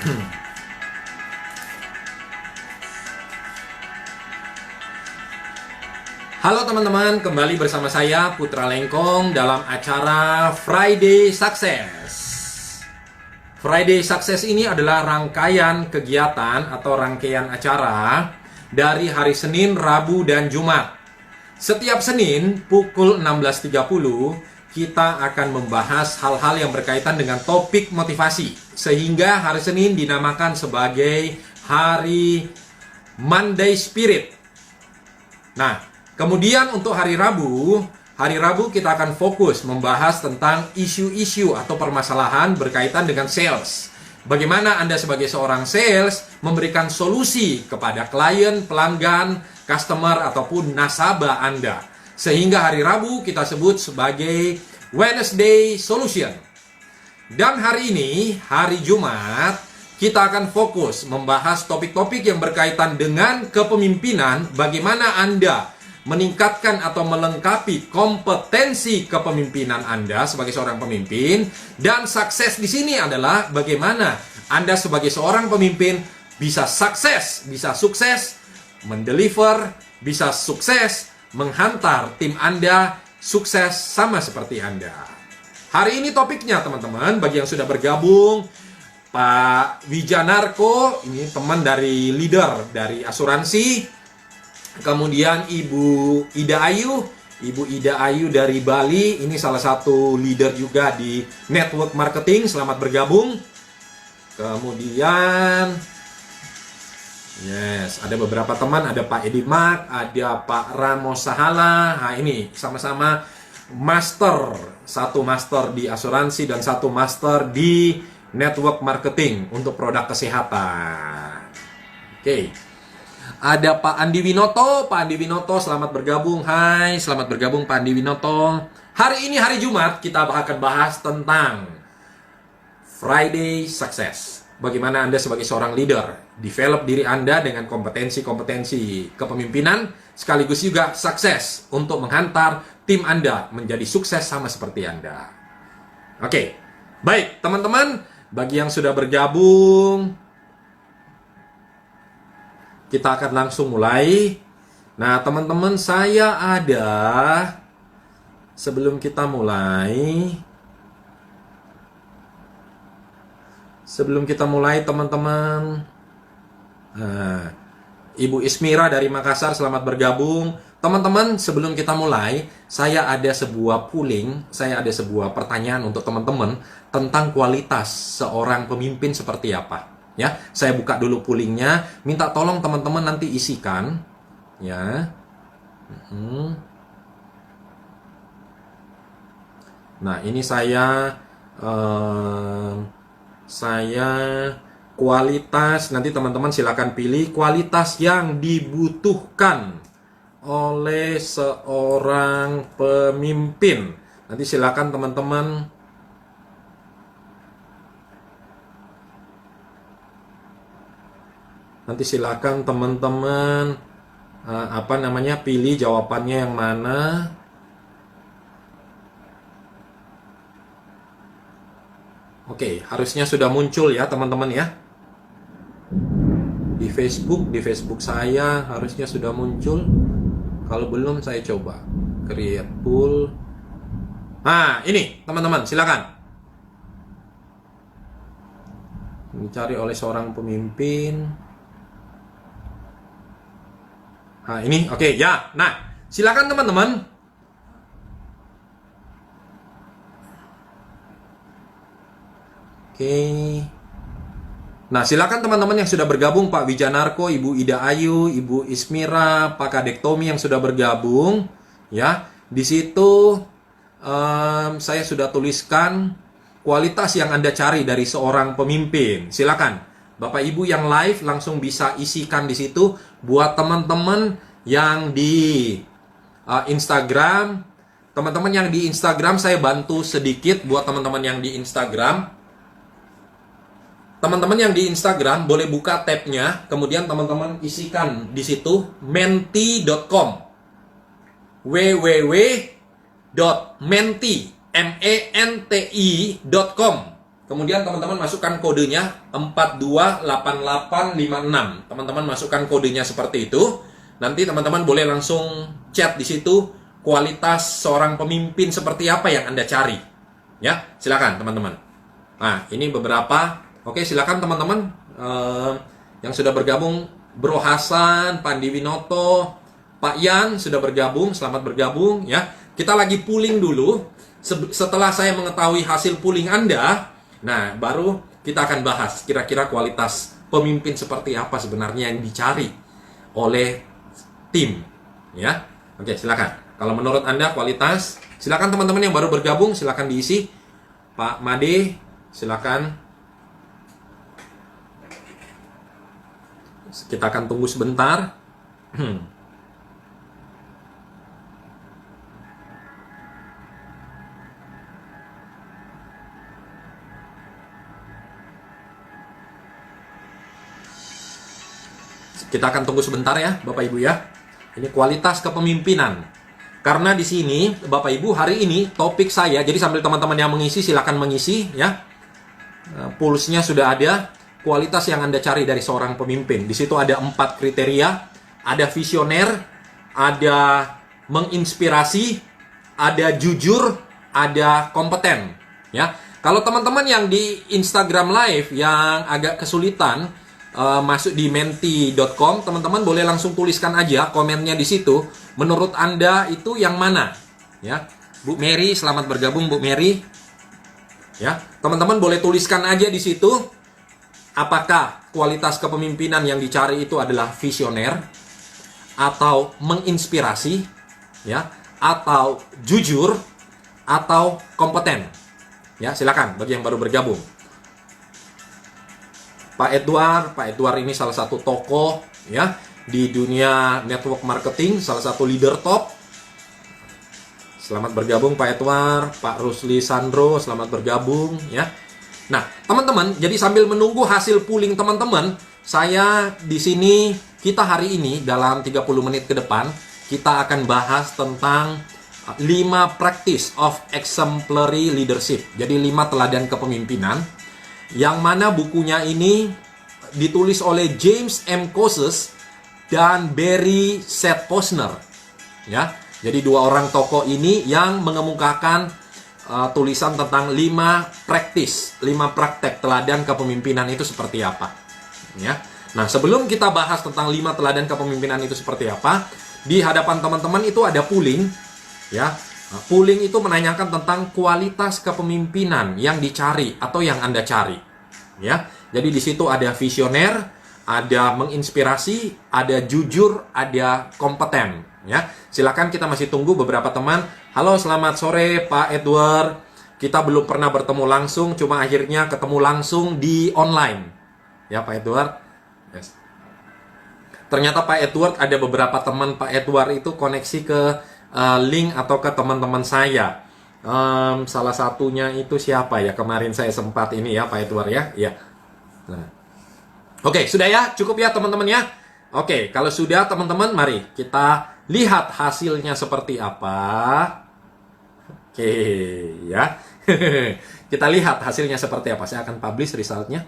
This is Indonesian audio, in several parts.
Halo teman-teman, kembali bersama saya Putra Lengkong dalam acara Friday Success. Friday Success ini adalah rangkaian kegiatan atau rangkaian acara dari hari Senin, Rabu, dan Jumat. Setiap Senin pukul 16.30 kita akan membahas hal-hal yang berkaitan dengan topik motivasi. Sehingga hari Senin dinamakan sebagai Hari Monday Spirit. Nah, kemudian untuk hari Rabu kita akan fokus membahas tentang isu-isu atau permasalahan berkaitan dengan sales. Bagaimana Anda sebagai seorang sales memberikan solusi kepada klien, pelanggan, customer, ataupun nasabah Anda. Sehingga hari Rabu kita sebut sebagai Wednesday Solution. Dan hari ini, hari Jumat, kita akan fokus membahas topik-topik yang berkaitan dengan kepemimpinan. Bagaimana Anda meningkatkan atau melengkapi kompetensi kepemimpinan Anda sebagai seorang pemimpin. Dan sukses di sini adalah bagaimana Anda sebagai seorang pemimpin bisa sukses mendeliver, bisa sukses menghantar tim Anda sukses sama seperti Anda. Hari ini topiknya teman-teman, bagi yang sudah bergabung, Pak Wijanarko, ini teman dari leader dari asuransi. Kemudian Ibu Ida Ayu dari Bali, ini salah satu leader juga di network marketing, selamat bergabung. Kemudian ada beberapa teman, ada Pak Edi Mak, ada Pak Ramos Sahala. Nah, ini sama-sama master, satu master di asuransi dan satu master di network marketing untuk produk kesehatan. Oke. Ada Pak Andi Winoto, selamat bergabung. Hai, selamat bergabung Pak Andi Winoto. Hari ini hari Jumat kita akan bahas tentang Friday Success. Bagaimana Anda sebagai seorang leader develop diri Anda dengan kompetensi-kompetensi kepemimpinan, sekaligus juga sukses untuk menghantar tim Anda menjadi sukses sama seperti Anda. Oke, baik teman-teman, bagi yang sudah bergabung, kita akan langsung mulai. Nah teman-teman, sebelum kita mulai teman-teman, Ibu Ismira dari Makassar, selamat bergabung. Teman-teman, sebelum kita mulai, saya ada sebuah pertanyaan untuk teman-teman tentang kualitas seorang pemimpin seperti apa. Ya, saya buka dulu pollingnya. Minta tolong teman-teman nanti isikan. Ya. Nah, ini saya kualitas, nanti teman-teman silakan pilih kualitas yang dibutuhkan oleh seorang pemimpin. Nanti silakan teman-teman pilih jawabannya yang mana. Oke, harusnya sudah muncul ya teman-teman ya. Di Facebook saya harusnya sudah muncul. Kalau belum saya coba create poll. Nah, ini teman-teman silakan. Dicari oleh seorang pemimpin. Nah, ini oke ya. Nah, silakan teman-teman. Oke. Nah, silakan teman-teman yang sudah bergabung, Pak Wijanarko, Ibu Ida Ayu, Ibu Ismira, Pak Kadek Tommy yang sudah bergabung, ya. Di situ saya sudah tuliskan kualitas yang Anda cari dari seorang pemimpin. Silakan, Bapak Ibu yang live langsung bisa isikan di situ. Buat teman-teman yang di Instagram, saya bantu sedikit buat teman-teman yang di Instagram. Teman-teman yang di Instagram boleh buka tab-nya, kemudian teman-teman isikan di situ menti.com. www.menti.com. Kemudian teman-teman masukkan kodenya 428856. Teman-teman masukkan kodenya seperti itu. Nanti teman-teman boleh langsung chat di situ kualitas seorang pemimpin seperti apa yang Anda cari. Ya, silakan teman-teman. Nah, ini beberapa. Oke, silakan teman-teman yang sudah bergabung, Bro Hasan, Pandi Winoto, Pak Yan sudah bergabung, selamat bergabung ya. Kita lagi pooling dulu. Setelah saya mengetahui hasil pooling Anda, nah baru kita akan bahas kira-kira kualitas pemimpin seperti apa sebenarnya yang dicari oleh tim ya. Oke, silakan. Kalau menurut Anda kualitas, silakan teman-teman yang baru bergabung silakan diisi. Pak Made, silakan. Kita akan tunggu sebentar. Kita akan tunggu sebentar ya, Bapak Ibu ya. Ini kualitas kepemimpinan. Karena di sini, Bapak Ibu, hari ini topik saya, jadi sambil teman-teman yang mengisi, silakan mengisi ya. Pulsnya sudah ada. Kualitas yang Anda cari dari seorang pemimpin. Di situ ada 4 kriteria. Ada visioner, ada menginspirasi, ada jujur, ada kompeten. Ya, kalau teman-teman yang di Instagram Live yang agak kesulitan masuk di menti.com, teman-teman boleh langsung tuliskan aja komennya di situ. Menurut Anda itu yang mana? Ya, Bu Mary, selamat bergabung Bu Mary. Ya, teman-teman boleh tuliskan aja di situ. Apakah kualitas kepemimpinan yang dicari itu adalah visioner atau menginspirasi, ya, atau jujur, atau kompeten? Ya, silakan bagi yang baru bergabung. Pak Edward ini salah satu tokoh ya di dunia network marketing, salah satu leader top. Selamat bergabung Pak Edward, Pak Rusli Sandro, selamat bergabung ya. Nah, teman-teman, jadi sambil menunggu hasil pooling teman-teman, saya di sini kita hari ini dalam 30 menit ke depan kita akan bahas tentang 5 practice of exemplary leadership. Jadi 5 teladan kepemimpinan yang mana bukunya ini ditulis oleh James M. Koses dan Barry Seth Posner. Ya, jadi 2 orang tokoh ini yang mengemukakan tulisan tentang 5 practice, 5 praktek teladan kepemimpinan itu seperti apa. Ya. Nah, sebelum kita bahas tentang 5 teladan kepemimpinan itu seperti apa, di hadapan teman-teman itu ada pooling. Ya. Nah, pooling itu menanyakan tentang kualitas kepemimpinan yang dicari atau yang Anda cari. Ya. Jadi di situ ada visioner, ada menginspirasi, ada jujur, ada kompeten. Ya, silakan, kita masih tunggu beberapa teman. Halo, selamat sore Pak Edward. Kita belum pernah bertemu langsung, cuma akhirnya ketemu langsung di online. Ya Pak Edward. Yes. Ternyata Pak Edward ada beberapa teman Pak Edward itu koneksi ke link atau ke teman-teman saya. Salah satunya itu siapa ya? Kemarin saya sempat ini ya Pak Edward ya. Ya. Nah. Oke, sudah ya? Cukup ya teman-teman ya? Oke, kalau sudah teman-teman, mari kita lihat hasilnya seperti apa. Oke, ya. Kita lihat hasilnya seperti apa. Saya akan publish resultnya.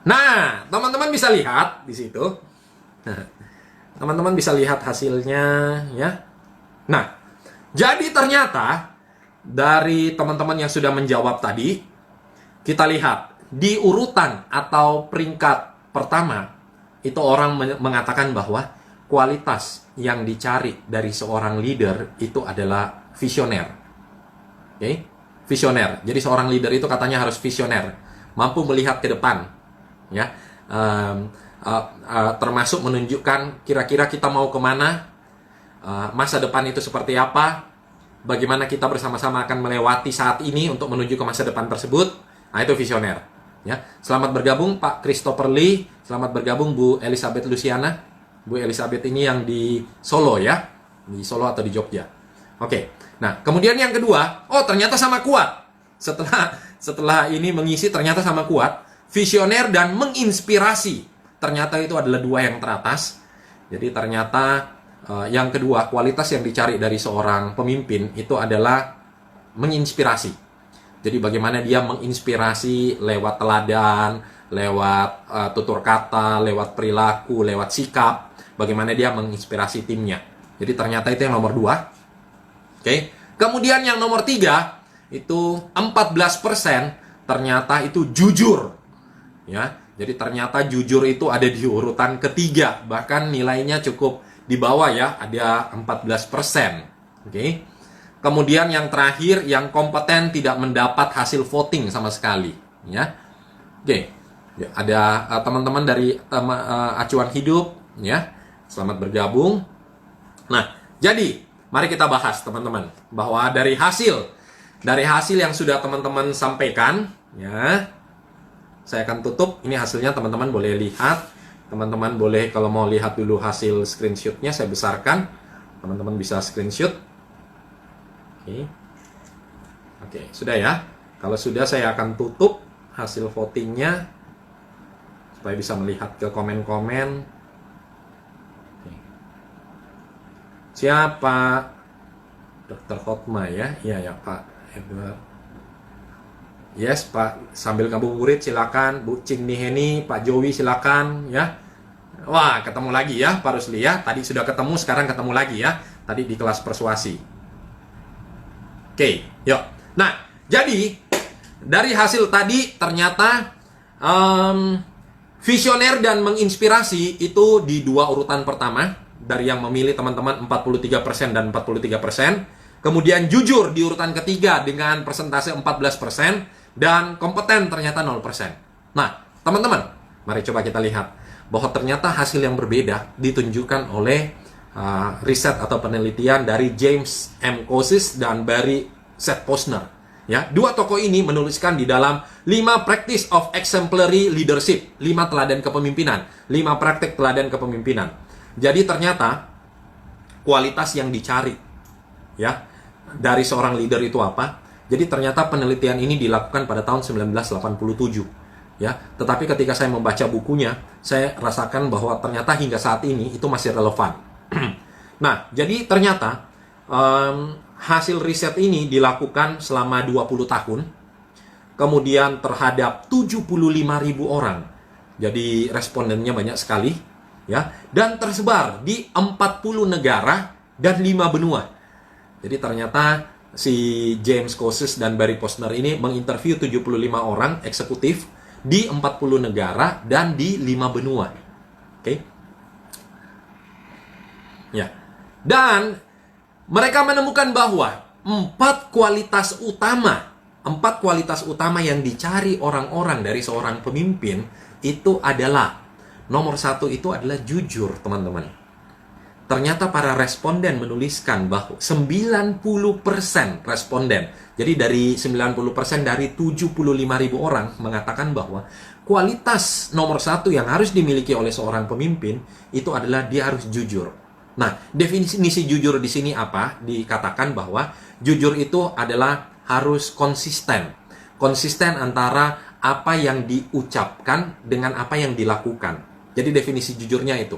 Nah, teman-teman bisa lihat di situ. Teman-teman bisa lihat hasilnya, ya. Nah, jadi ternyata dari teman-teman yang sudah menjawab tadi, kita lihat di urutan atau peringkat pertama, itu orang mengatakan bahwa kualitas yang dicari dari seorang leader itu adalah visioner. Oke? Visioner. Jadi seorang leader itu katanya harus visioner, mampu melihat ke depan, ya. Termasuk menunjukkan kira-kira kita mau kemana, masa depan itu seperti apa, bagaimana kita bersama-sama akan melewati saat ini untuk menuju ke masa depan tersebut. Nah, itu visioner. Ya, selamat bergabung Pak Christopher Lee, selamat bergabung Bu Elizabeth Luciana. Bu Elizabeth ini yang di Solo ya, di Solo atau di Jogja. Oke, nah kemudian yang kedua, oh ternyata sama kuat. Setelah ini mengisi ternyata sama kuat, visioner dan menginspirasi. Ternyata itu adalah 2 yang teratas. Jadi ternyata yang kedua, kualitas yang dicari dari seorang pemimpin itu adalah menginspirasi. Jadi bagaimana dia menginspirasi lewat teladan, lewat tutur kata, lewat perilaku, lewat sikap, bagaimana dia menginspirasi timnya. Jadi ternyata itu yang nomor 2. Oke. Kemudian yang nomor 3 itu 14% ternyata itu jujur. Ya. Jadi ternyata jujur itu ada di urutan ketiga, bahkan nilainya cukup di bawah ya, ada 14%. Oke. Kemudian yang terakhir, yang kompeten tidak mendapat hasil voting sama sekali, ya. Oke. Ya, ada teman-teman dari acuan hidup, ya. Selamat bergabung. Nah, jadi mari kita bahas teman-teman bahwa dari hasil yang sudah teman-teman sampaikan, ya. Saya akan tutup. Ini hasilnya, teman-teman boleh lihat. Teman-teman boleh kalau mau lihat dulu hasil screenshotnya, saya besarkan. Teman-teman bisa screenshot. Oke, sudah ya. Kalau sudah, saya akan tutup hasil votingnya supaya bisa melihat ke komen-komen. Siapa? Dr. Hotma ya? Iya ya Pak Edward. Yes Pak, sambil ngabuburit silakan. Bu Cing Niheni, Pak Jowi silakan ya. Wah, ketemu lagi ya Pak Rusli ya. Tadi sudah ketemu, sekarang ketemu lagi ya. Tadi di kelas persuasi. Oke, yuk. Nah, jadi dari hasil tadi ternyata visioner dan menginspirasi itu di 2 urutan pertama. Dari yang memilih teman-teman 43% dan 43%. Kemudian jujur di urutan ketiga dengan persentase 14%. Dan kompeten ternyata 0%. Nah, teman-teman, mari coba kita lihat bahwa ternyata hasil yang berbeda ditunjukkan oleh riset atau penelitian dari James M. Kosis dan Barry Seth Posner. Ya, 2 tokoh ini menuliskan di dalam 5 practice of exemplary leadership, 5 teladan kepemimpinan, 5 praktek teladan kepemimpinan. Jadi ternyata kualitas yang dicari ya dari seorang leader itu apa? Jadi ternyata penelitian ini dilakukan pada tahun 1987 ya. Tetapi ketika saya membaca bukunya, saya rasakan bahwa ternyata hingga saat ini itu masih relevan. Nah, jadi ternyata hasil riset ini dilakukan selama 20 tahun. Kemudian terhadap 75.000 orang. Jadi respondennya banyak sekali ya, dan tersebar di 40 negara dan 5 benua. Jadi ternyata si James Kosis dan Barry Posner ini menginterview 75 orang eksekutif di 40 negara dan di 5 benua. Oke. Ya. Dan mereka menemukan bahwa 4 kualitas utama yang dicari orang-orang dari seorang pemimpin itu adalah nomor 1 itu adalah jujur, teman-teman. Ternyata para responden menuliskan bahwa 90% responden, jadi dari 90% dari 75.000 orang mengatakan bahwa kualitas nomor 1 yang harus dimiliki oleh seorang pemimpin itu adalah dia harus jujur. Nah, definisi jujur di sini apa? Dikatakan bahwa jujur itu adalah harus konsisten. Konsisten antara apa yang diucapkan dengan apa yang dilakukan. Jadi definisi jujurnya itu.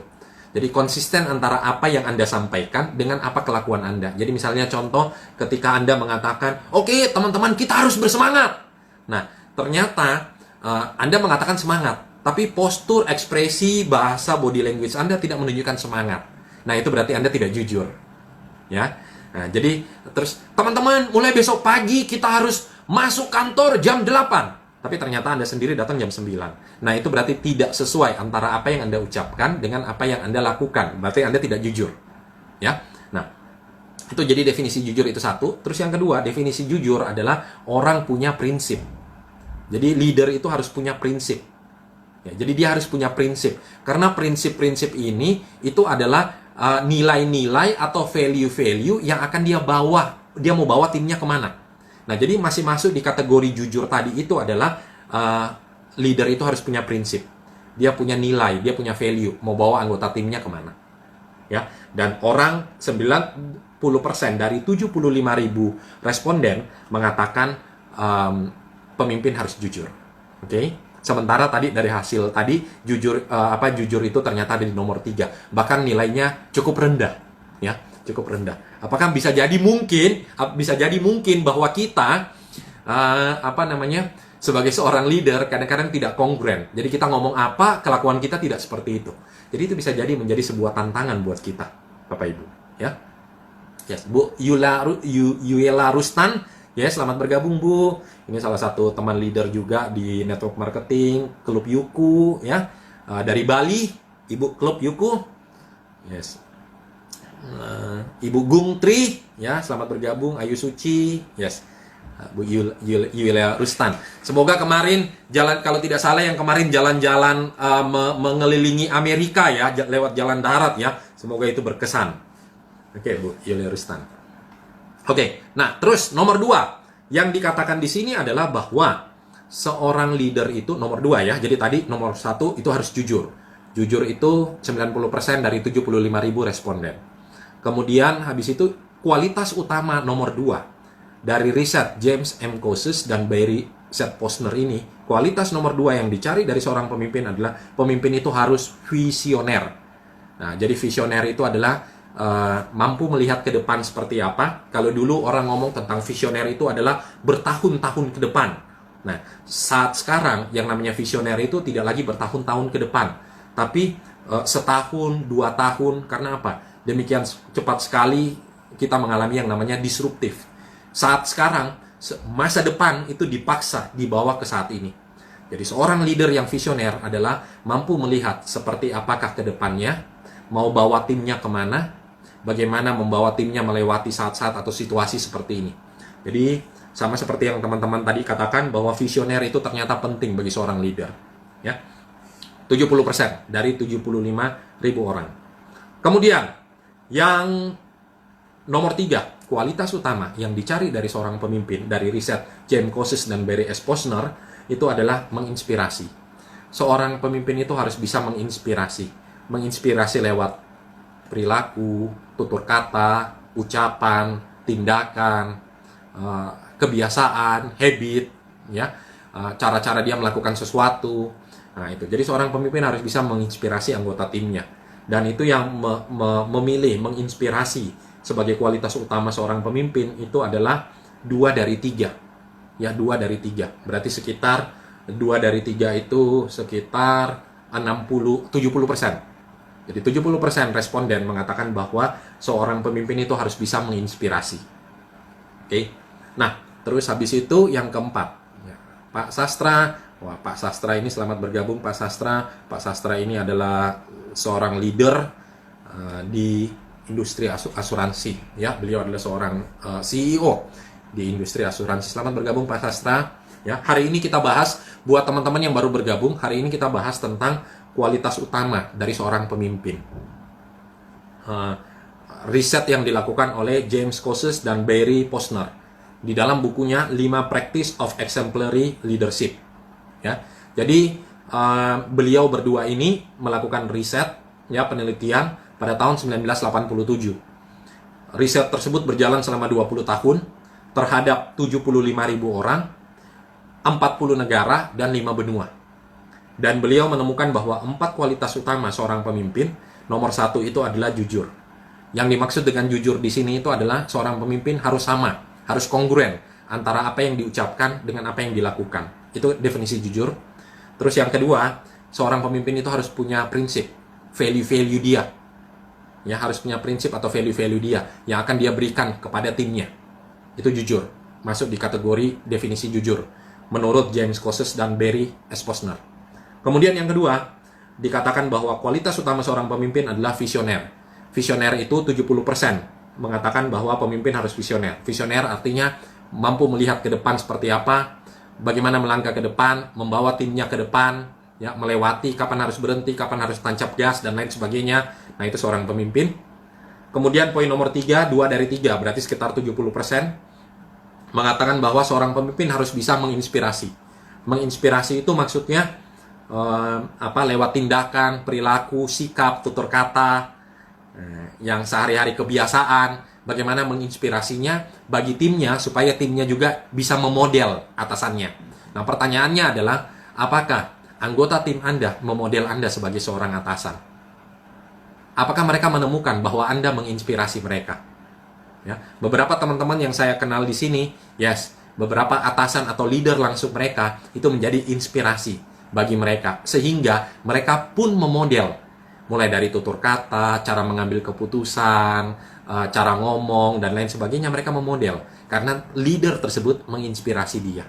Jadi konsisten antara apa yang Anda sampaikan dengan apa kelakuan Anda. Jadi misalnya contoh ketika Anda mengatakan, oke, teman-teman kita harus bersemangat. Nah, ternyata Anda mengatakan semangat, tapi postur, ekspresi, bahasa, body language Anda tidak menunjukkan semangat. Nah, itu berarti Anda tidak jujur. Ya. Nah, jadi terus teman-teman mulai besok pagi kita harus masuk kantor jam 8. Tapi ternyata Anda sendiri datang jam 9. Nah, itu berarti tidak sesuai antara apa yang Anda ucapkan dengan apa yang Anda lakukan. Berarti Anda tidak jujur. Ya. Nah, itu jadi definisi jujur itu 1. Terus yang kedua, definisi jujur adalah orang punya prinsip. Jadi leader itu harus punya prinsip. Ya, jadi dia harus punya prinsip. Karena prinsip-prinsip ini itu adalah nilai-nilai atau value-value yang akan dia bawa. Dia mau bawa timnya kemana. Nah, jadi masih masuk di kategori jujur tadi itu adalah leader itu harus punya prinsip. Dia punya nilai, dia punya value, mau bawa anggota timnya kemana. Ya, dan orang 90% dari 75.000 responden mengatakan pemimpin harus jujur. Oke? Sementara tadi dari hasil tadi jujur itu ternyata ada di nomor 3. Bahkan nilainya cukup rendah, ya. Cukup rendah. Apakah bisa jadi mungkin bahwa kita apa namanya, sebagai seorang leader kadang-kadang tidak kongruen. Jadi kita ngomong apa, kelakuan kita tidak seperti itu. Jadi itu bisa jadi menjadi sebuah tantangan buat kita, Bapak Ibu. Ya, yes, Bu Yuela Rustan, ya, selamat bergabung Bu. Ini salah satu teman leader juga di network marketing Klub Yuku, ya, dari Bali, Ibu Klub Yuku. Yes. Ibu Gung Tri, ya, selamat bergabung. Ayu Suci, yes. Bu Yulia Rustan. Semoga kemarin kalau tidak salah yang kemarin jalan-jalan mengelilingi Amerika, ya, lewat jalan darat, ya. Semoga itu berkesan. Oke, Bu Yulia Rustan. Oke, nah terus nomor 2 yang dikatakan di sini adalah bahwa seorang leader itu nomor 2, ya. Jadi tadi nomor 1 itu harus jujur. Jujur itu 90% dari 75.000 responden. Kemudian habis itu kualitas utama nomor 2 dari riset James M. Kosis dan Barry Z. Posner ini, kualitas nomor 2 yang dicari dari seorang pemimpin adalah pemimpin itu harus visioner. Nah, jadi visioner itu adalah mampu melihat ke depan seperti apa. Kalau dulu orang ngomong tentang visioner itu adalah bertahun-tahun ke depan. Nah, saat sekarang yang namanya visioner itu tidak lagi bertahun-tahun ke depan, tapi setahun, 2 tahun. Karena apa? Demikian cepat sekali kita mengalami yang namanya disruptif. Saat sekarang, masa depan itu dipaksa dibawa ke saat ini. Jadi seorang leader yang visioner adalah mampu melihat seperti apakah ke depannya, mau bawa timnya kemana, bagaimana membawa timnya melewati saat-saat atau situasi seperti ini. Jadi sama seperti yang teman-teman tadi katakan bahwa visioner itu ternyata penting bagi seorang leader. Ya, 70% dari 75.000 orang. Kemudian yang nomor 3, kualitas utama yang dicari dari seorang pemimpin dari riset James Kosis dan Barry S. Posner itu adalah menginspirasi. Seorang pemimpin itu harus bisa menginspirasi. Menginspirasi lewat perilaku, tutur kata, ucapan, tindakan, kebiasaan, habit, ya, cara-cara dia melakukan sesuatu. Nah, itu. Jadi seorang pemimpin harus bisa menginspirasi anggota timnya. Dan itu yang memilih, menginspirasi sebagai kualitas utama seorang pemimpin itu adalah 2 dari 3. Ya, 2 dari 3. Berarti sekitar 2 dari 3 itu sekitar 70%. Jadi 70% responden mengatakan bahwa seorang pemimpin itu harus bisa menginspirasi. Oke. Nah, terus habis itu yang keempat, ya, Pak Sastra. Wah, Pak Sastra ini selamat bergabung, Pak Sastra. Pak Sastra ini adalah seorang leader di industri asuransi, ya. Beliau adalah seorang CEO di industri asuransi. Selamat bergabung Pak Sastra, ya. Hari ini kita bahas, buat teman-teman yang baru bergabung, hari ini kita bahas tentang kualitas utama dari seorang pemimpin. Riset yang dilakukan oleh James Kosis dan Barry Posner di dalam bukunya 5 Practice of Exemplary Leadership, ya. Jadi beliau berdua ini melakukan riset, ya, penelitian pada tahun 1987. Riset tersebut berjalan selama 20 tahun terhadap 75.000 orang, 40 negara, dan 5 benua. Dan beliau menemukan bahwa 4 kualitas utama seorang pemimpin. Nomor 1 itu adalah jujur. Yang dimaksud dengan jujur di sini itu adalah seorang pemimpin harus sama, harus kongruen antara apa yang diucapkan dengan apa yang dilakukan. Itu definisi jujur. Terus yang kedua, seorang pemimpin itu harus punya prinsip, value-value dia. Ya, harus punya prinsip atau value-value dia yang akan dia berikan kepada timnya. Itu jujur, masuk di kategori definisi jujur menurut James Kosis dan Barry S. Posner. Kemudian yang kedua, dikatakan bahwa kualitas utama seorang pemimpin adalah visioner. Visioner itu 70% mengatakan bahwa pemimpin harus visioner. Visioner artinya mampu melihat ke depan seperti apa, bagaimana melangkah ke depan, membawa timnya ke depan, ya, melewati kapan harus berhenti, kapan harus tancap gas, dan lain sebagainya. Nah, itu seorang pemimpin. Kemudian poin nomor 3, 2 dari 3, berarti sekitar 70%, mengatakan bahwa seorang pemimpin harus bisa menginspirasi. Menginspirasi itu maksudnya lewat tindakan, perilaku, sikap, tutur kata, yang sehari-hari kebiasaan, bagaimana menginspirasinya bagi timnya supaya timnya juga bisa memodel atasannya. Nah, pertanyaannya adalah, apakah anggota tim Anda memodel Anda sebagai seorang atasan? Apakah mereka menemukan bahwa Anda menginspirasi mereka? Ya, beberapa teman-teman yang saya kenal di sini, yes, beberapa atasan atau leader langsung mereka itu menjadi inspirasi bagi mereka, sehingga mereka pun memodel mulai dari tutur kata, cara mengambil keputusan, cara ngomong dan lain sebagainya. Mereka memodel karena leader tersebut menginspirasi dia.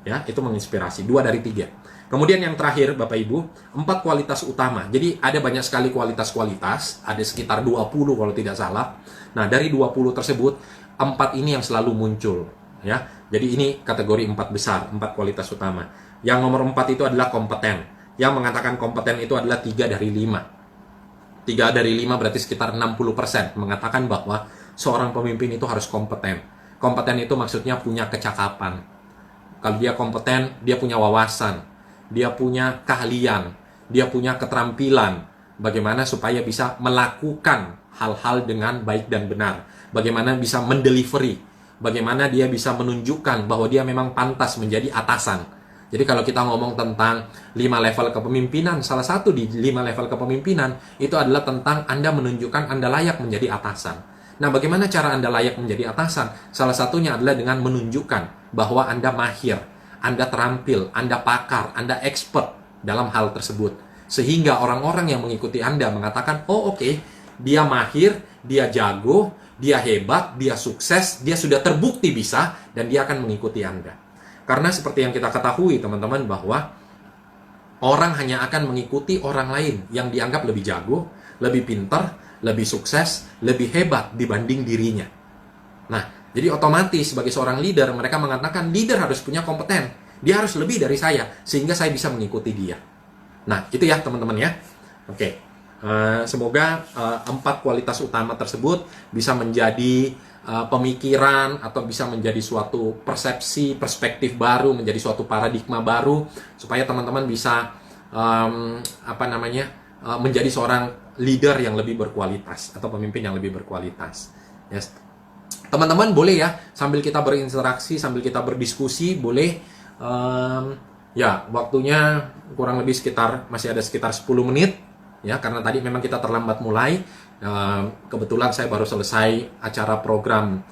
Ya, itu menginspirasi. 2 dari 3. Kemudian yang terakhir, Bapak Ibu, 4 kualitas utama. Jadi ada banyak sekali kualitas-kualitas, ada sekitar 20 kalau tidak salah. Nah, dari 20 tersebut, 4 ini yang selalu muncul, ya. Jadi ini kategori 4 besar, 4 kualitas utama. Yang nomor 4 itu adalah kompeten. Yang mengatakan kompeten itu adalah 3 dari 5. 3 dari 5 berarti sekitar 60% mengatakan bahwa seorang pemimpin itu harus kompeten. Kompeten itu maksudnya punya kecakapan. Kalau dia kompeten, dia punya wawasan, dia punya keahlian, dia punya keterampilan bagaimana supaya bisa melakukan hal-hal dengan baik dan benar, bagaimana bisa mendelivery, bagaimana dia bisa menunjukkan bahwa dia memang pantas menjadi atasan. Jadi kalau kita ngomong tentang 5 level kepemimpinan, salah satu di 5 level kepemimpinan itu adalah tentang Anda menunjukkan Anda layak menjadi atasan. Nah, bagaimana cara Anda layak menjadi atasan? Salah satunya adalah dengan menunjukkan bahwa Anda mahir, Anda terampil, Anda pakar, Anda expert dalam hal tersebut. Sehingga orang-orang yang mengikuti Anda mengatakan, oh oke, dia mahir, dia jago, dia hebat, dia sukses, dia sudah terbukti bisa, dan dia akan mengikuti Anda. Karena seperti yang kita ketahui teman-teman bahwa orang hanya akan mengikuti orang lain yang dianggap lebih jago, lebih pintar, lebih sukses, lebih hebat dibanding dirinya. Nah, jadi otomatis sebagai seorang leader, mereka mengatakan leader harus punya kompeten. Dia harus lebih dari saya, sehingga saya bisa mengikuti dia. Nah, itu ya teman-teman ya. Oke, semoga 4 kualitas utama tersebut bisa menjadi pemikiran atau bisa menjadi suatu persepsi, perspektif baru, menjadi suatu paradigma baru, supaya teman-teman bisa menjadi seorang leader yang lebih berkualitas atau pemimpin yang lebih berkualitas. Yes. Teman-teman boleh ya sambil kita berinteraksi, sambil kita berdiskusi, boleh ya waktunya kurang lebih masih ada sekitar 10 menit ya, karena tadi memang kita terlambat mulai. Kebetulan saya baru selesai acara program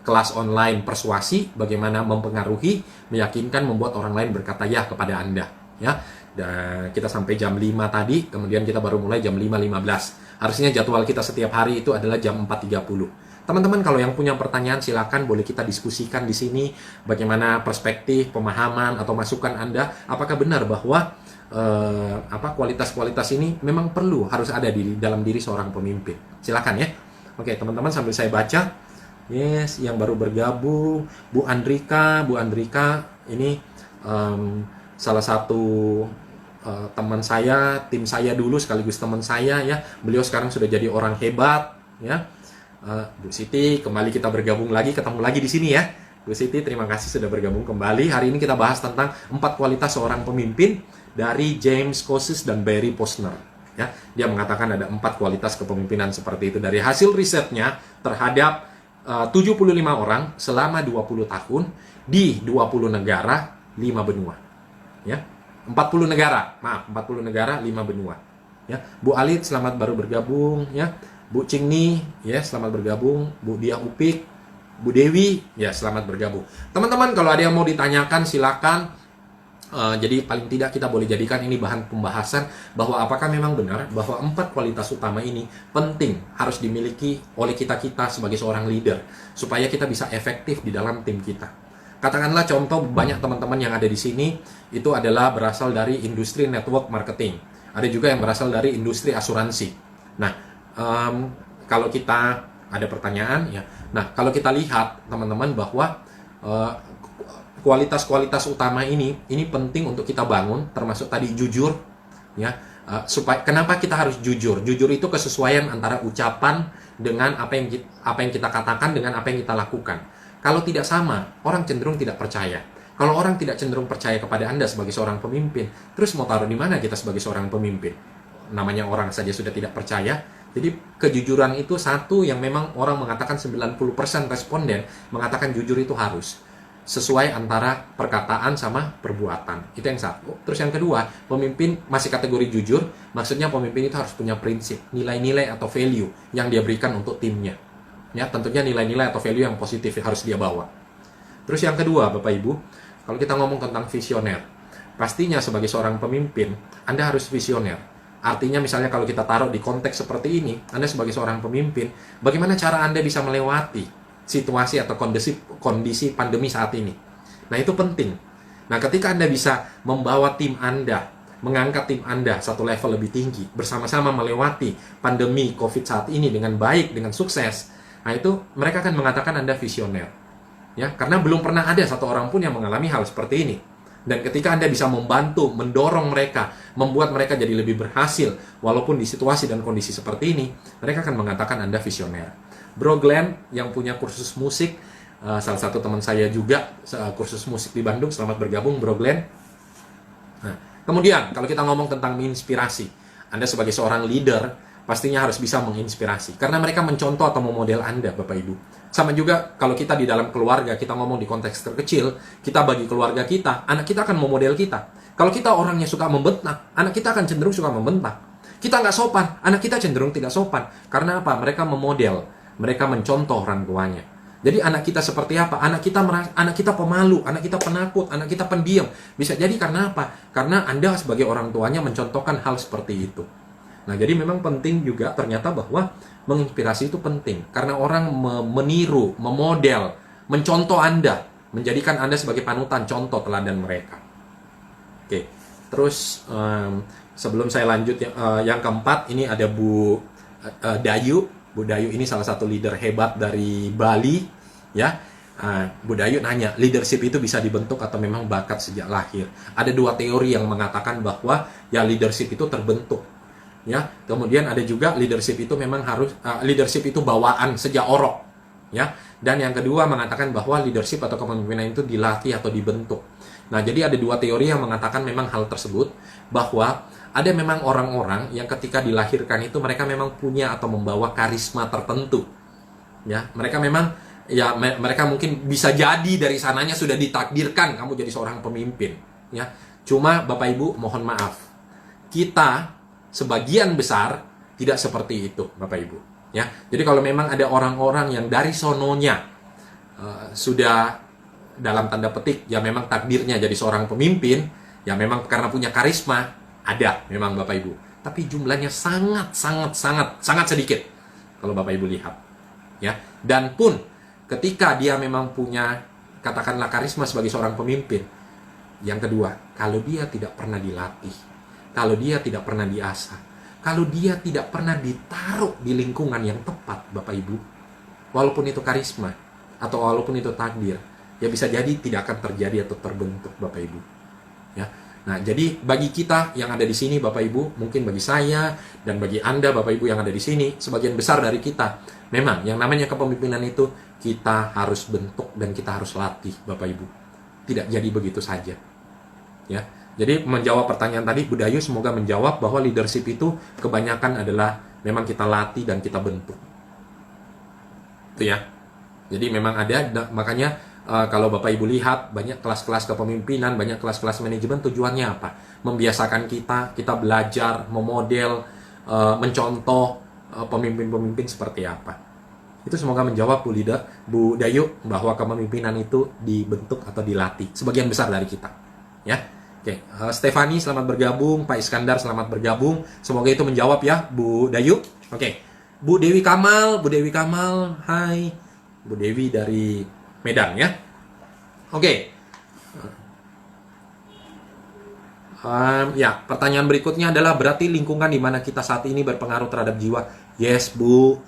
kelas online persuasi, bagaimana mempengaruhi, meyakinkan, membuat orang lain berkata ya kepada Anda ya. Dan kita sampai jam 5 tadi, kemudian kita baru mulai jam 5.15. Harusnya jadwal kita setiap hari itu adalah jam 4.30. Teman-teman kalau yang punya pertanyaan silakan boleh kita diskusikan di sini bagaimana perspektif, pemahaman atau masukan Anda. Apakah benar bahwa kualitas-kualitas ini memang harus ada di dalam diri seorang pemimpin? Silakan ya. Oke, teman-teman sambil saya baca. Yes, yang baru bergabung, Bu Andrika ini salah satu teman saya, tim saya dulu sekaligus teman saya ya. Beliau sekarang sudah jadi orang hebat ya. Bu Siti, kembali kita bergabung lagi, ketemu lagi di sini ya. Bu Siti, terima kasih sudah bergabung kembali. Hari ini kita bahas tentang 4 kualitas seorang pemimpin dari James Kosis dan Barry Posner ya. Dia mengatakan ada 4 kualitas kepemimpinan seperti itu dari hasil risetnya terhadap 75 orang selama 20 tahun di 20 negara, 5 benua. Ya, 40 negara, 5 benua. Ya, Bu Alit selamat baru bergabung ya. Bu Cingni ya selamat bergabung. Bu Dia Upik, Bu Dewi ya selamat bergabung. Teman-teman kalau ada yang mau ditanyakan silakan. Jadi paling tidak kita boleh jadikan ini bahan pembahasan bahwa apakah memang benar bahwa 4 kualitas utama ini penting harus dimiliki oleh kita sebagai seorang leader supaya kita bisa efektif di dalam tim kita. Katakanlah contoh banyak teman-teman yang ada di sini itu adalah berasal dari industri network marketing. Ada juga yang berasal dari industri asuransi. Nah, kalau kita ada pertanyaan ya. Nah, kalau kita lihat teman-teman bahwa kualitas-kualitas utama ini penting untuk kita bangun, termasuk tadi jujur ya. Supaya kenapa kita harus jujur? Jujur itu kesesuaian antara ucapan dengan apa yang kita katakan dengan apa yang kita lakukan. Kalau tidak sama, orang cenderung tidak percaya. Kalau orang tidak cenderung percaya kepada Anda sebagai seorang pemimpin, terus mau taruh di mana kita sebagai seorang pemimpin? Namanya orang saja sudah tidak percaya. Jadi kejujuran itu satu yang memang orang mengatakan 90% responden mengatakan jujur itu harus. Sesuai antara perkataan sama perbuatan. Itu yang satu. Terus yang kedua, pemimpin masih kategori jujur, maksudnya pemimpin itu harus punya prinsip, nilai-nilai atau value yang dia berikan untuk timnya. Ya, tentunya nilai-nilai atau value yang positif harus dia bawa. Terus yang kedua, Bapak Ibu, kalau kita ngomong tentang visioner, pastinya sebagai seorang pemimpin, Anda harus visioner. Artinya misalnya kalau kita taruh di konteks seperti ini, Anda sebagai seorang pemimpin, bagaimana cara Anda bisa melewati situasi atau kondisi pandemi saat ini. Nah, itu penting. Nah, ketika Anda bisa membawa tim Anda, mengangkat tim Anda satu level lebih tinggi, bersama-sama melewati pandemi COVID saat ini dengan baik, dengan sukses, nah itu mereka akan mengatakan Anda visioner. Ya, karena belum pernah ada satu orang pun yang mengalami hal seperti ini. Dan ketika Anda bisa membantu, mendorong mereka, membuat mereka jadi lebih berhasil, walaupun di situasi dan kondisi seperti ini, mereka akan mengatakan Anda visioner. Bro Glenn yang punya kursus musik, salah satu teman saya juga kursus musik di Bandung, selamat bergabung Bro Glenn. Nah, kemudian kalau kita ngomong tentang menginspirasi, Anda sebagai seorang leader pastinya harus bisa menginspirasi, karena mereka mencontoh atau memodel Anda, Bapak Ibu. Sama juga kalau kita di dalam keluarga, kita ngomong di konteks terkecil, kita bagi keluarga kita, anak kita akan memodel kita. Kalau kita orangnya suka membentak, anak kita akan cenderung suka membentak. Kita nggak sopan, anak kita cenderung tidak sopan. Karena apa? Mereka memodel, mereka mencontoh orang tuanya. Jadi anak kita seperti apa? Anak kita pemalu, anak kita penakut, anak kita pendiam. Bisa jadi karena apa? Karena Anda sebagai orang tuanya mencontohkan hal seperti itu. Nah, jadi memang penting juga ternyata bahwa menginspirasi itu penting. Karena orang meniru, memodel, mencontoh Anda, menjadikan Anda sebagai panutan, contoh teladan mereka. Oke, terus sebelum saya lanjut yang keempat, ini ada Bu Dayu. Bu Dayu ini salah satu leader hebat dari Bali, ya. Bu Dayu nanya, leadership itu bisa dibentuk atau memang bakat sejak lahir? Ada dua teori yang mengatakan bahwa ya leadership itu terbentuk, ya. Kemudian ada juga leadership itu memang harus leadership itu bawaan sejak orok, ya. Dan yang kedua mengatakan bahwa leadership atau kepemimpinan itu dilatih atau dibentuk. Nah, jadi ada dua teori yang mengatakan memang hal tersebut, bahwa ada memang orang-orang yang ketika dilahirkan itu mereka memang punya atau membawa karisma tertentu. Ya, mereka memang mereka mungkin bisa jadi dari sananya sudah ditakdirkan kamu jadi seorang pemimpin, ya. Cuma Bapak Ibu mohon maaf. Kita sebagian besar tidak seperti itu, Bapak Ibu, ya. Jadi kalau memang ada orang-orang yang dari sononya sudah dalam tanda petik ya memang takdirnya jadi seorang pemimpin, ya memang karena punya karisma, ada memang Bapak Ibu, tapi jumlahnya sangat sedikit kalau Bapak Ibu lihat, ya. Dan pun ketika dia memang punya katakanlah karisma sebagai seorang pemimpin, yang kedua, kalau dia tidak pernah dilatih, kalau dia tidak pernah diasah, kalau dia tidak pernah ditaruh di lingkungan yang tepat, Bapak Ibu, walaupun itu karisma atau walaupun itu takdir, ya bisa jadi tidak akan terjadi atau terbentuk, Bapak Ibu, ya. Nah, jadi bagi kita yang ada di sini, Bapak Ibu, mungkin bagi saya dan bagi Anda, Bapak Ibu yang ada di sini, sebagian besar dari kita, memang yang namanya kepemimpinan itu kita harus bentuk dan kita harus latih, Bapak Ibu. Tidak jadi begitu saja. Ya. Jadi menjawab pertanyaan tadi, Bu Dayu semoga menjawab bahwa leadership itu kebanyakan adalah memang kita latih dan kita bentuk. Itu ya. Jadi memang ada, makanya kalau Bapak Ibu lihat banyak kelas-kelas kepemimpinan, banyak kelas-kelas manajemen, tujuannya apa? Membiasakan kita belajar, memodel, mencontoh pemimpin-pemimpin seperti apa. Itu semoga menjawab Bu Dayu bahwa kepemimpinan itu dibentuk atau dilatih sebagian besar dari kita, ya. Oke, Stefani selamat bergabung, Pak Iskandar selamat bergabung. Semoga itu menjawab ya Bu Dayu. Oke. Bu Dewi Kamal, hai. Bu Dewi dari Medan ya. Oke. Ya, pertanyaan berikutnya adalah berarti lingkungan di mana kita saat ini berpengaruh terhadap jiwa. Yes, Bu.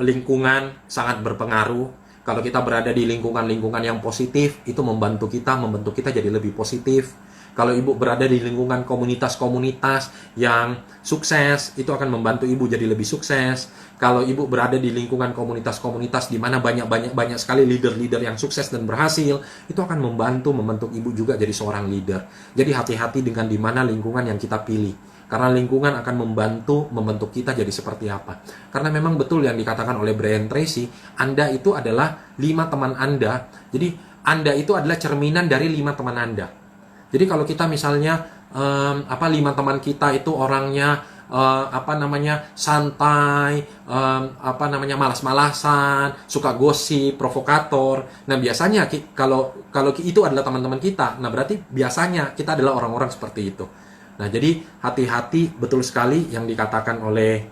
Lingkungan sangat berpengaruh. Kalau kita berada di lingkungan-lingkungan yang positif, itu membentuk kita jadi lebih positif. Kalau Ibu berada di lingkungan komunitas-komunitas yang sukses, itu akan membantu Ibu jadi lebih sukses. Kalau Ibu berada di lingkungan komunitas-komunitas di mana banyak sekali leader-leader yang sukses dan berhasil, itu akan membentuk Ibu juga jadi seorang leader. Jadi hati-hati dengan di mana lingkungan yang kita pilih. Karena lingkungan akan membentuk kita jadi seperti apa. Karena memang betul yang dikatakan oleh Brian Tracy, Anda itu adalah 5 teman Anda. Jadi Anda itu adalah cerminan dari 5 teman Anda. Jadi kalau kita misalnya 5 teman kita itu orangnya santai, malas-malasan, suka gosip, provokator. Nah, biasanya kalau kalau itu adalah teman-teman kita, nah berarti biasanya kita adalah orang-orang seperti itu. Nah, jadi hati-hati, betul sekali yang dikatakan oleh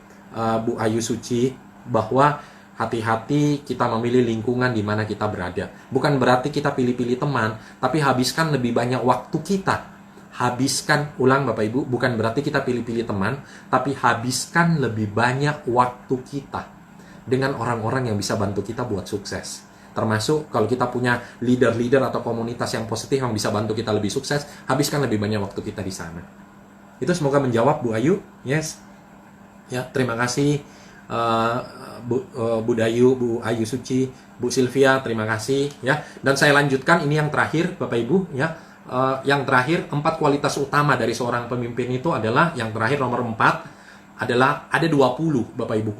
Bu Ayu Suci, bahwa hati-hati kita memilih lingkungan di mana kita berada. Bukan berarti kita pilih-pilih teman, tapi habiskan lebih banyak waktu kita. Habiskan, ulang Bapak Ibu, bukan berarti kita pilih-pilih teman, tapi habiskan lebih banyak waktu kita dengan orang-orang yang bisa bantu kita buat sukses. Termasuk kalau kita punya leader-leader atau komunitas yang positif yang bisa bantu kita lebih sukses, habiskan lebih banyak waktu kita di sana. Itu semoga menjawab Bu Ayu. Yes. Ya, terima kasih Bu Dayu, Bu Ayu Suci, Bu Sylvia, terima kasih ya. Dan saya lanjutkan, ini yang terakhir Bapak Ibu ya. Yang terakhir, 4 kualitas utama dari seorang pemimpin itu adalah, yang terakhir nomor 4 adalah ada 20 Bapak Ibu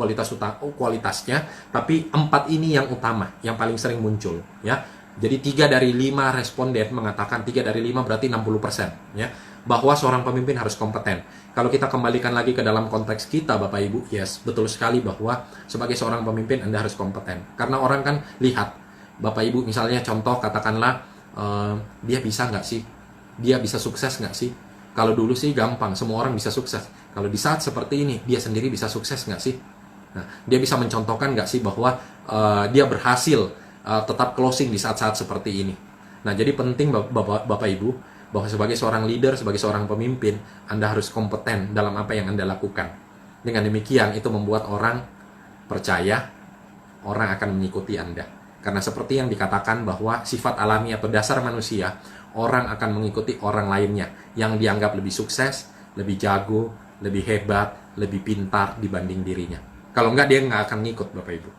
kualitasnya, tapi 4 ini yang utama, yang paling sering muncul ya. Jadi 3 dari 5 responden mengatakan, 3 dari 5 berarti 60% ya, bahwa seorang pemimpin harus kompeten. Kalau kita kembalikan lagi ke dalam konteks kita Bapak Ibu, yes, betul sekali bahwa sebagai seorang pemimpin Anda harus kompeten. Karena orang kan lihat, Bapak Ibu misalnya contoh katakanlah, dia bisa nggak sih? Dia bisa sukses nggak sih? Kalau dulu sih gampang, semua orang bisa sukses. Kalau di saat seperti ini, dia sendiri bisa sukses nggak sih? Nah, dia bisa mencontohkan nggak sih bahwa dia berhasil tetap closing di saat-saat seperti ini. Nah, jadi penting Bapak Ibu, bahwa sebagai seorang leader, sebagai seorang pemimpin, Anda harus kompeten dalam apa yang Anda lakukan. Dengan demikian, itu membuat orang percaya, orang akan mengikuti Anda. Karena seperti yang dikatakan bahwa sifat alami atau dasar manusia, orang akan mengikuti orang lainnya yang dianggap lebih sukses, lebih jago, lebih hebat, lebih pintar dibanding dirinya. Kalau enggak, dia nggak akan ngikut Bapak Ibu.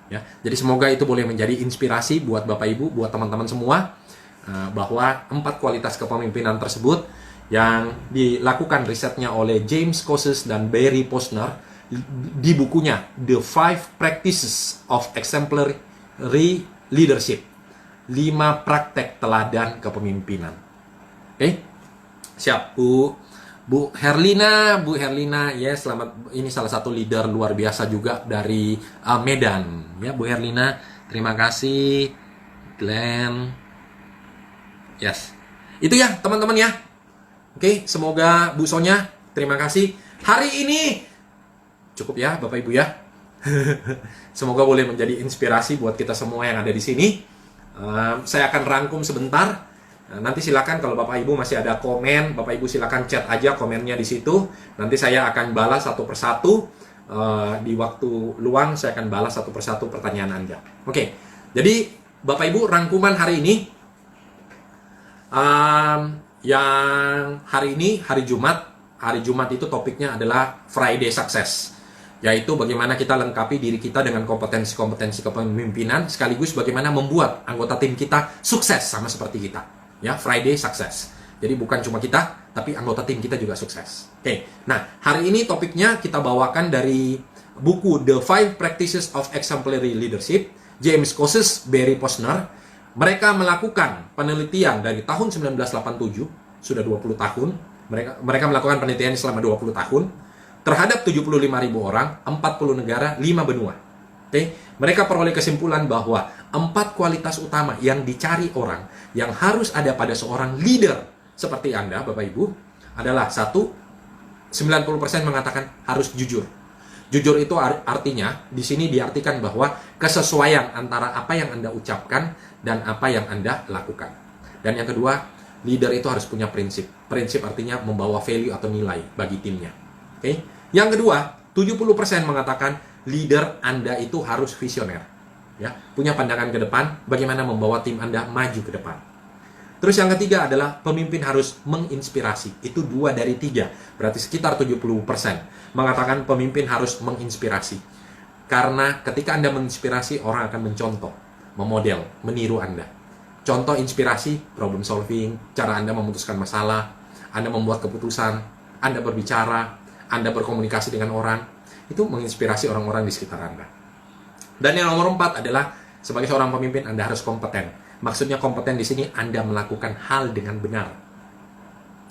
Ya, jadi semoga itu boleh menjadi inspirasi buat Bapak Ibu, buat teman-teman semua, bahwa 4 kualitas kepemimpinan tersebut yang dilakukan risetnya oleh James Kosis dan Barry Posner di bukunya The 5 Practices of Exemplary Leadership, 5 praktek teladan kepemimpinan. Oke, siap Bu Herlina, ya selamat, ini salah satu leader luar biasa juga dari Medan, ya Bu Herlina, terima kasih. Glenn, yes, itu ya teman-teman ya. Oke, semoga Bu Sonya, terima kasih. Hari ini cukup ya Bapak Ibu ya. Semoga boleh menjadi inspirasi buat kita semua yang ada di sini. Saya akan rangkum sebentar. Nanti silakan kalau Bapak Ibu masih ada komen, Bapak Ibu silakan chat aja komennya di situ. Nanti saya akan balas satu persatu. Di waktu luang saya akan balas satu persatu pertanyaan Anda. Oke, jadi Bapak Ibu, rangkuman hari ini, yang hari ini hari Jumat itu topiknya adalah Friday Success, yaitu bagaimana kita lengkapi diri kita dengan kompetensi-kompetensi kepemimpinan, sekaligus bagaimana membuat anggota tim kita sukses sama seperti kita. Ya, Friday Success. Jadi bukan cuma kita, tapi anggota tim kita juga sukses. Oke, nah hari ini topiknya kita bawakan dari buku The 5 Practices of Exemplary Leadership, James Kosis, Barry Posner. Mereka melakukan penelitian dari tahun 1987, sudah 20 tahun. Mereka melakukan penelitian selama 20 tahun terhadap 75.000 orang, 40 negara, 5 benua. Oke, mereka peroleh kesimpulan bahwa 4 kualitas utama yang dicari orang, yang harus ada pada seorang leader seperti Anda, Bapak Ibu, adalah 1, 90% mengatakan harus jujur. Jujur itu artinya, di sini diartikan bahwa kesesuaian antara apa yang Anda ucapkan dan apa yang Anda lakukan. Dan yang kedua, leader itu harus punya prinsip. Prinsip artinya membawa value atau nilai bagi timnya. Oke. Yang kedua, 70% mengatakan leader Anda itu harus visioner. Ya, punya pandangan ke depan, bagaimana membawa tim Anda maju ke depan. Terus yang ketiga adalah pemimpin harus menginspirasi. Itu 2 dari 3, berarti sekitar 70% mengatakan pemimpin harus menginspirasi. Karena ketika Anda menginspirasi, orang akan mencontoh, memodel, meniru Anda. Contoh inspirasi, problem solving, cara Anda memutuskan masalah, Anda membuat keputusan, Anda berbicara, Anda berkomunikasi dengan orang, itu menginspirasi orang-orang di sekitar Anda. Dan yang nomor 4 adalah sebagai seorang pemimpin Anda harus kompeten. Maksudnya kompeten di sini Anda melakukan hal dengan benar.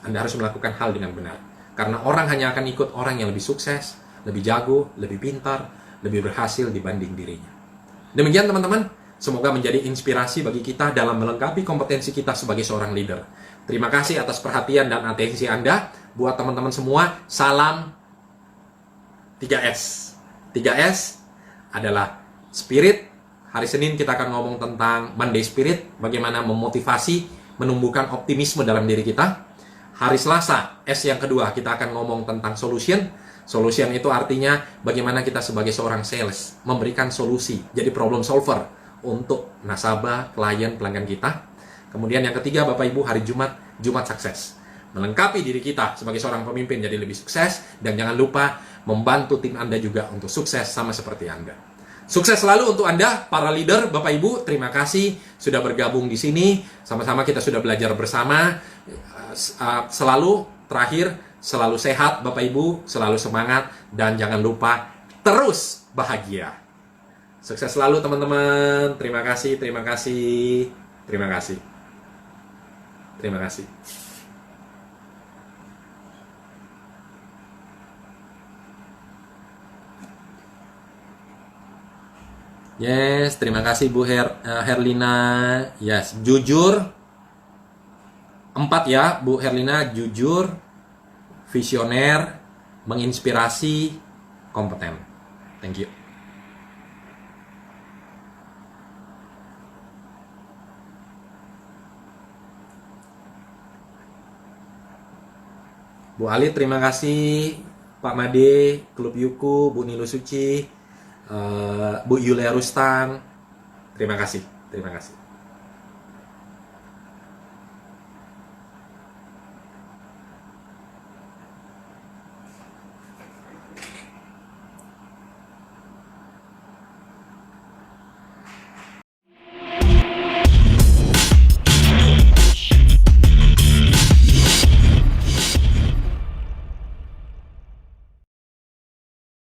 Anda harus melakukan hal dengan benar. Karena orang hanya akan ikut orang yang lebih sukses, lebih jago, lebih pintar, lebih berhasil dibanding dirinya. Demikian teman-teman, semoga menjadi inspirasi bagi kita dalam melengkapi kompetensi kita sebagai seorang leader. Terima kasih atas perhatian dan atensi Anda. Buat teman-teman semua, salam 3S. 3S adalah spirit. Hari Senin kita akan ngomong tentang Monday Spirit, bagaimana memotivasi, menumbuhkan optimisme dalam diri kita. Hari Selasa, S yang kedua, kita akan ngomong tentang solution. Solution itu artinya bagaimana kita sebagai seorang sales memberikan solusi, jadi problem solver untuk nasabah, klien, pelanggan kita. Kemudian yang ketiga, Bapak Ibu, hari Jumat, Jumat Sukses. Melengkapi diri kita sebagai seorang pemimpin jadi lebih sukses, dan jangan lupa membantu tim Anda juga untuk sukses sama seperti Anda. Sukses selalu untuk Anda, para leader, Bapak Ibu. Terima kasih sudah bergabung di sini. Sama-sama kita sudah belajar bersama. Selalu terakhir, selalu sehat Bapak Ibu, selalu semangat, dan jangan lupa terus bahagia. Sukses selalu teman-teman. Terima kasih, terima kasih, terima kasih. Terima kasih. Yes, terima kasih Bu Herlina. Yes, jujur 4 ya Bu Herlina, jujur, visioner, menginspirasi, kompeten. Thank you. Bu Ali, terima kasih. Pak Made, Klub Yuku, Bu Nilu Suci, Bu Yulia Rustan, terima kasih, terima kasih.